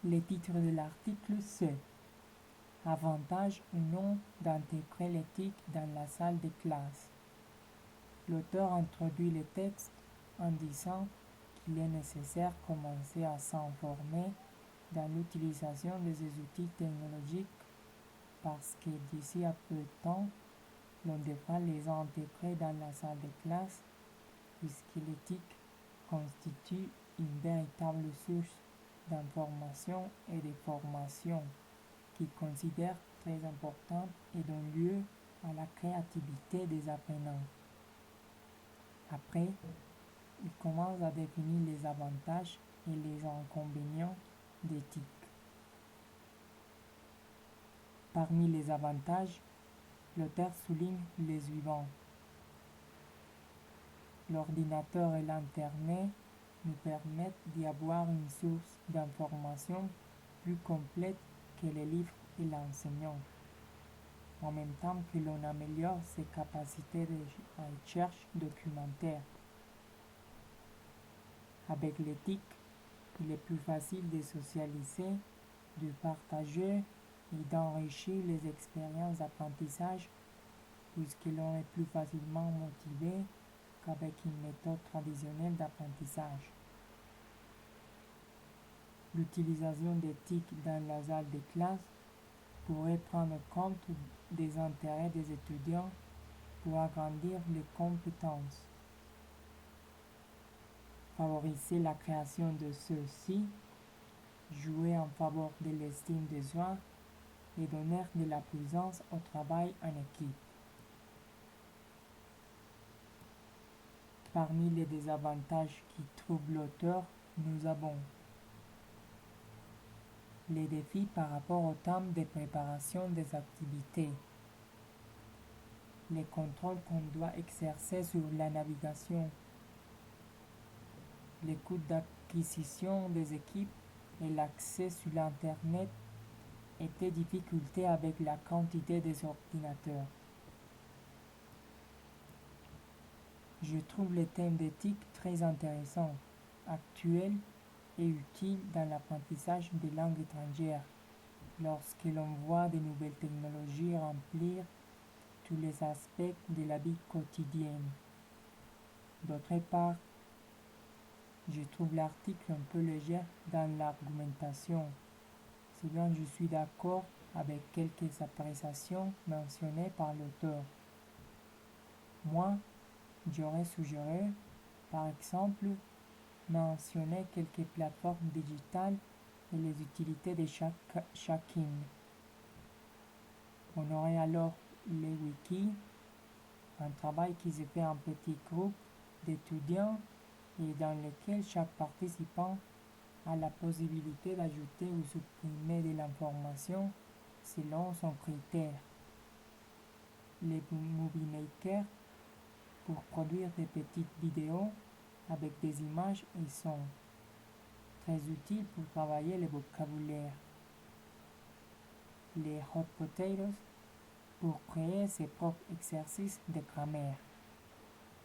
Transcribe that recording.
Le titre de l'article c'est Avantage ou non d'intégrer l'éthique dans la salle de classe. L'auteur introduit le texte en disant qu'il est nécessaire de commencer à s'informer dans l'utilisation de ces outils technologiques parce que d'ici à peu de temps, l'on devra les intégrer dans la salle de classe puisque l'éthique constitue une véritable source d'information et de formation qui considère très importante et donne lieu à la créativité des apprenants. Après, il commence à définir les avantages et les inconvénients d'éthique. Parmi les avantages, l'auteur souligne les suivants. L'ordinateur et l'Internet nous permettent d'y avoir une source d'information plus complète que les livres et l'enseignant, en même temps que l'on améliore ses capacités de recherche documentaire. Avec l'éthique, il est plus facile de socialiser, de partager et d'enrichir les expériences d'apprentissage puisque l'on est plus facilement motivé qu'avec une méthode traditionnelle d'apprentissage. L'utilisation d'éthique dans la salle de classe pourrait prendre compte des intérêts des étudiants pour agrandir les compétences, favoriser la création de ceux-ci, jouer en faveur de l'estime de soi et donner de la puissance au travail en équipe. Parmi les désavantages qui trouvent l'auteur, nous avons les défis par rapport au temps de préparation des activités, les contrôles qu'on doit exercer sur la navigation, les coûts d'acquisition des équipes et l'accès sur l'Internet et des difficultés avec la quantité des ordinateurs. Je trouve le thème d'éthique très intéressant, actuel et utile dans l'apprentissage des langues étrangères, lorsque l'on voit de nouvelles technologies remplir tous les aspects de la vie quotidienne. D'autre part, je trouve l'article un peu léger dans l'argumentation, si bien je suis d'accord avec quelques appréciations mentionnées par l'auteur. Moi, j'aurais suggéré, par exemple, mentionner quelques plateformes digitales et les utilités de chacune. On aurait alors les wikis, un travail qui se fait en petits groupes d'étudiants et dans lequel chaque participant a la possibilité d'ajouter ou supprimer de l'information selon son critère. Les movie makers pour produire des petites vidéos avec des images et sons, très utiles pour travailler le vocabulaire. Les hot potatoes pour créer ses propres exercices de grammaire.